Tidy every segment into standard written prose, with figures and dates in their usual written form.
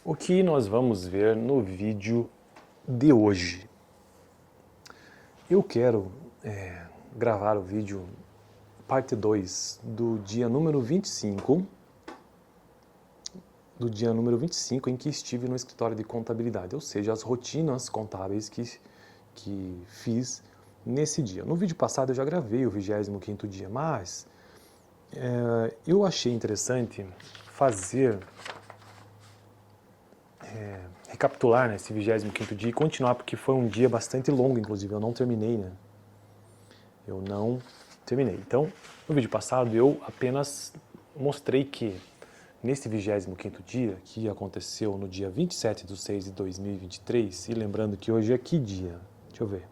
O que nós vamos ver no vídeo de hoje? Eu quero gravar o vídeo parte 2 do dia número 25, em que estive no escritório de contabilidade, ou seja, as rotinas contábeis que fiz nesse dia. No vídeo passado eu já gravei o 25º dia, mas eu achei interessante fazer recapitular nesse 25º dia e continuar, porque foi um dia bastante longo, inclusive, eu não terminei, né? Eu não terminei. Então, no vídeo passado eu apenas mostrei que nesse 25º dia, que aconteceu no dia 27/6/2023, e lembrando que hoje é que dia? Deixa eu ver.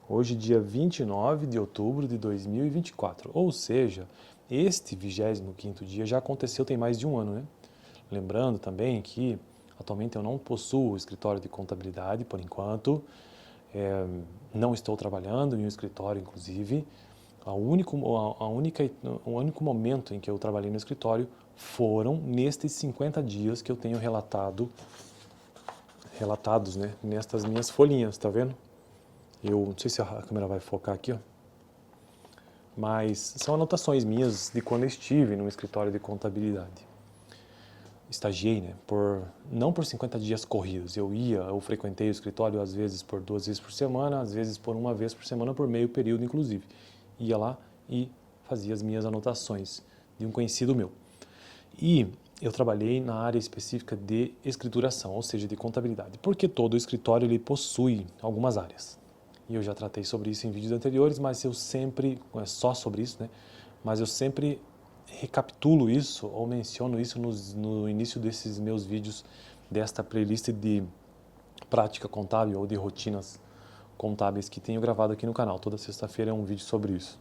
Hoje, dia 29 de outubro de 2024, ou seja, este 25º dia já aconteceu tem mais de um ano, né? Lembrando também que atualmente eu não possuo escritório de contabilidade, por enquanto, não estou trabalhando em um escritório, inclusive. O único momento em que eu trabalhei no escritório foram nestes 50 dias que eu tenho relatados, né, nestas minhas folhinhas, tá vendo? Eu não sei se a câmera vai focar aqui, ó. Mas são anotações minhas de quando eu estive no escritório de contabilidade. Estagiei, né, não por 50 dias corridos. Eu frequentei o escritório às vezes por 2 vezes por semana, às vezes por 1 vez por semana, por meio período inclusive. Ia lá e fazia as minhas anotações de um conhecido meu. E eu trabalhei na área específica de escrituração, ou seja, de contabilidade, porque todo escritório ele possui algumas áreas. E eu já tratei sobre isso em vídeos anteriores, mas eu sempre, só sobre isso, né? Mas eu sempre recapitulo isso ou menciono isso no início desses meus vídeos, desta playlist de prática contábil ou de rotinas contábeis que tenho gravado aqui no canal. Toda sexta-feira é um vídeo sobre isso.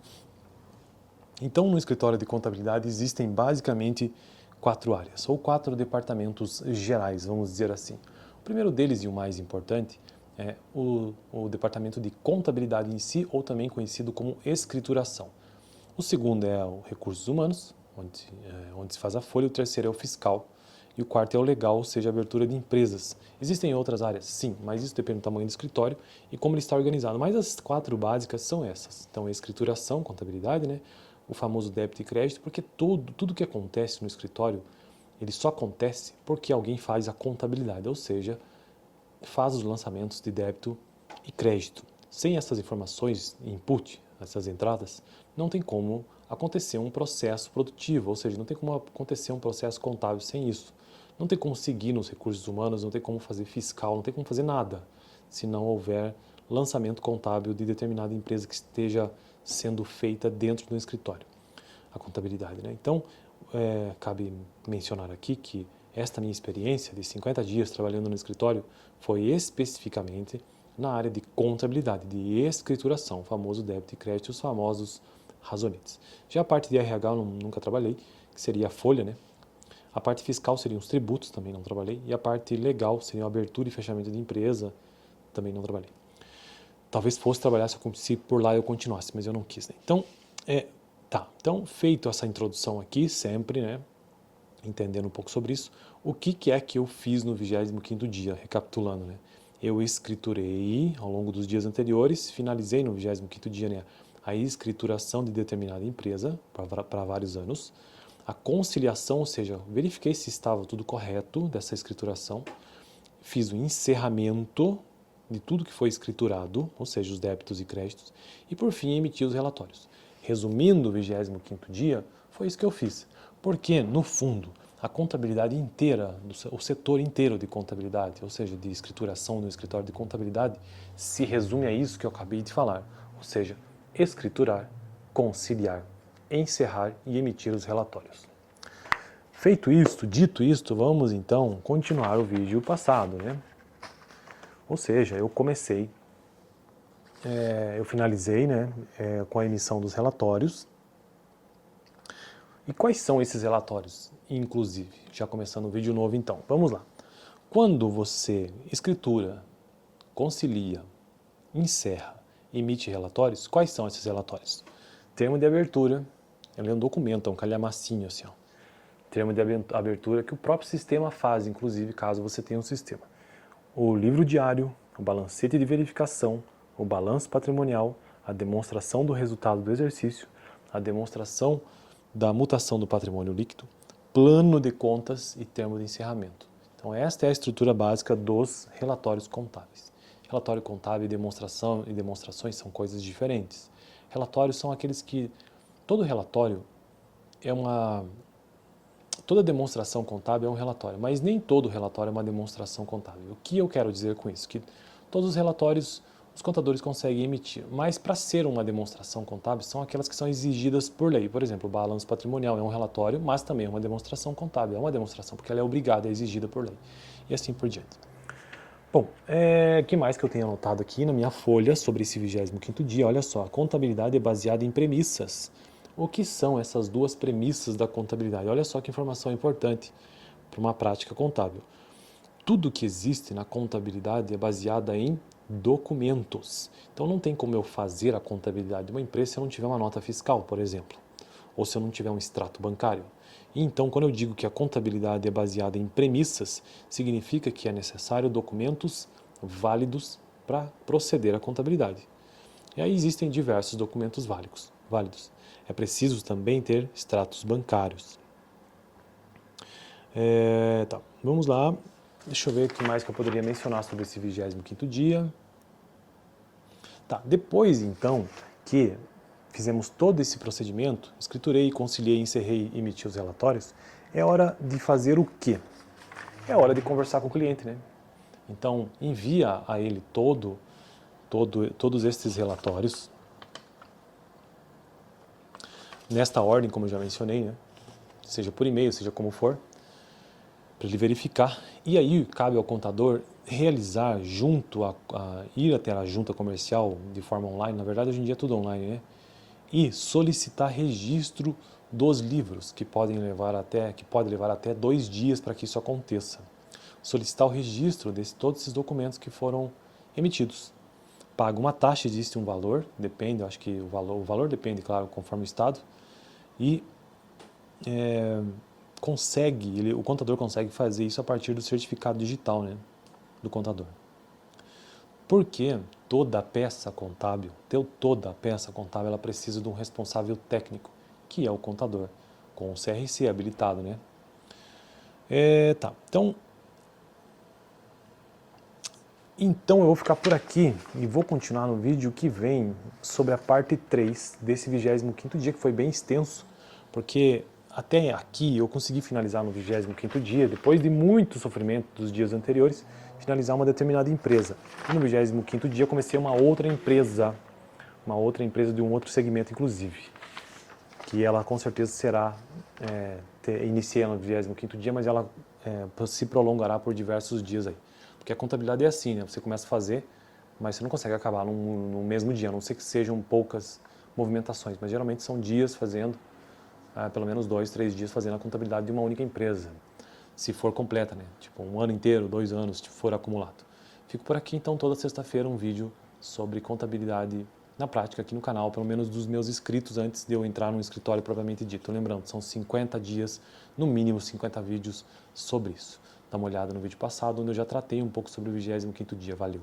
Então, no escritório de contabilidade existem basicamente 4 áreas, ou 4 departamentos gerais, vamos dizer assim. O primeiro deles e o mais importante é o departamento de contabilidade em si, ou também conhecido como escrituração. O segundo é o recursos humanos, onde se faz a folha. O terceiro é o fiscal. E o quarto é o legal, ou seja, a abertura de empresas. Existem outras áreas? Sim, mas isso depende do tamanho do escritório e como ele está organizado. Mas as 4 básicas são essas. Então, a escrituração, contabilidade, né? O famoso débito e crédito, porque tudo que acontece no escritório, ele só acontece porque alguém faz a contabilidade, ou seja, faz os lançamentos de débito e crédito. Sem essas informações, input, essas entradas, não tem como acontecer um processo produtivo, ou seja, não tem como acontecer um processo contábil sem isso. Não tem como seguir nos recursos humanos, não tem como fazer fiscal, não tem como fazer nada se não houver lançamento contábil de determinada empresa que esteja sendo feita dentro do escritório, a contabilidade, né? Então, cabe mencionar aqui que esta minha experiência de 50 dias trabalhando no escritório foi especificamente na área de contabilidade, de escrituração, o famoso débito e crédito, os famosos razonetes. Já a parte de RH eu nunca trabalhei, que seria a folha, né? A parte fiscal seriam os tributos, também não trabalhei. E a parte legal seria a abertura e fechamento de empresa, também não trabalhei. Talvez fosse trabalhar se por lá eu continuasse, mas eu não quis, né? Então, Então, feito essa introdução aqui, sempre, né, entendendo um pouco sobre isso, o que é que eu fiz no 25º dia, recapitulando, né? Eu escriturei ao longo dos dias anteriores, finalizei no 25º dia, né, a escrituração de determinada empresa para vários anos, a conciliação, ou seja, verifiquei se estava tudo correto dessa escrituração, fiz o encerramento de tudo que foi escriturado, ou seja, os débitos e créditos, e por fim emiti os relatórios. Resumindo o 25º dia, foi isso que eu fiz. Porque, no fundo, a contabilidade inteira, o setor inteiro de contabilidade, ou seja, de escrituração no escritório de contabilidade, se resume a isso que eu acabei de falar, ou seja, escriturar, conciliar, encerrar e emitir os relatórios. Feito isto, dito isto, vamos então continuar o vídeo passado, né? Ou seja, eu finalizei, né, com a emissão dos relatórios. E quais são esses relatórios, inclusive? Já começando um vídeo novo então, vamos lá. Quando você escritura, concilia, encerra, emite relatórios, quais são esses relatórios? Termo de abertura, ele é um documento, é um calhamacinho assim, ó. termo de abertura que o próprio sistema faz, inclusive, caso você tenha um sistema. O livro diário, o balancete de verificação, o balanço patrimonial, a demonstração do resultado do exercício, a demonstração da mutação do patrimônio líquido, plano de contas e termo de encerramento. Então esta é a estrutura básica dos relatórios contábeis. Relatório contábil e demonstrações são coisas diferentes. Relatórios são aqueles que... Todo relatório é toda demonstração contábil é um relatório, mas nem todo relatório é uma demonstração contábil. O que eu quero dizer com isso? Que todos os relatórios os contadores conseguem emitir, mas para ser uma demonstração contábil são aquelas que são exigidas por lei. Por exemplo, o balanço patrimonial é um relatório, mas também é uma demonstração contábil. É uma demonstração porque ela é obrigada, é exigida por lei. E assim por diante. Bom, o que mais que eu tenho anotado aqui na minha folha sobre esse 25º dia? Olha só, a contabilidade é baseada em premissas. O que são essas duas premissas da contabilidade? Olha só que informação importante para uma prática contábil. Tudo que existe na contabilidade é baseada em documentos. Então não tem como eu fazer a contabilidade de uma empresa se eu não tiver uma nota fiscal, por exemplo, ou se eu não tiver um extrato bancário. E então, quando eu digo que a contabilidade é baseada em premissas, significa que é necessário documentos válidos para proceder à contabilidade. E aí existem diversos documentos válidos. É preciso também ter extratos bancários. Tá, vamos lá. Deixa eu ver o que mais que eu poderia mencionar sobre esse 25º dia. Tá, depois então que fizemos todo esse procedimento, escriturei, conciliei, encerrei e emiti os relatórios, é hora de fazer o quê? É hora de conversar com o cliente, né? Então, envia a ele todos estes relatórios, nesta ordem, como eu já mencionei, né? Seja por e-mail, seja como for, para ele verificar. E aí cabe ao contador realizar ir até a junta comercial de forma online, na verdade hoje em dia é tudo online, né? E solicitar registro dos livros, que pode levar até 2 dias para que isso aconteça. Solicitar o registro de todos esses documentos que foram emitidos. Paga uma taxa, existe um valor, depende, eu acho que o valor depende, claro, conforme o estado, e o contador consegue fazer isso a partir do certificado digital, né, do contador. Porque toda peça contábil, ela precisa de um responsável técnico, que é o contador, com o CRC habilitado, né? Tá, então eu vou ficar por aqui e vou continuar no vídeo que vem sobre a parte 3 desse 25º dia, que foi bem extenso, porque até aqui eu consegui finalizar no 25º dia, depois de muito sofrimento dos dias anteriores, finalizar uma determinada empresa. E no 25º dia eu comecei uma outra empresa de um outro segmento inclusive, que ela com certeza será, iniciei no 25º dia, mas ela se prolongará por diversos dias aí. Porque a contabilidade é assim, né? Você começa a fazer, mas você não consegue acabar no mesmo dia, a não ser que sejam poucas movimentações, mas geralmente são dias fazendo, pelo menos 2, 3 dias fazendo a contabilidade de uma única empresa, se for completa, né? Tipo 1 ano inteiro, 2 anos, se for acumulado. Fico por aqui então toda sexta-feira um vídeo sobre contabilidade na prática aqui no canal, pelo menos dos meus inscritos antes de eu entrar no escritório propriamente dito. Lembrando, são 50 dias, no mínimo 50 vídeos sobre isso. Dá uma olhada no vídeo passado, onde eu já tratei um pouco sobre o 25º dia. Valeu!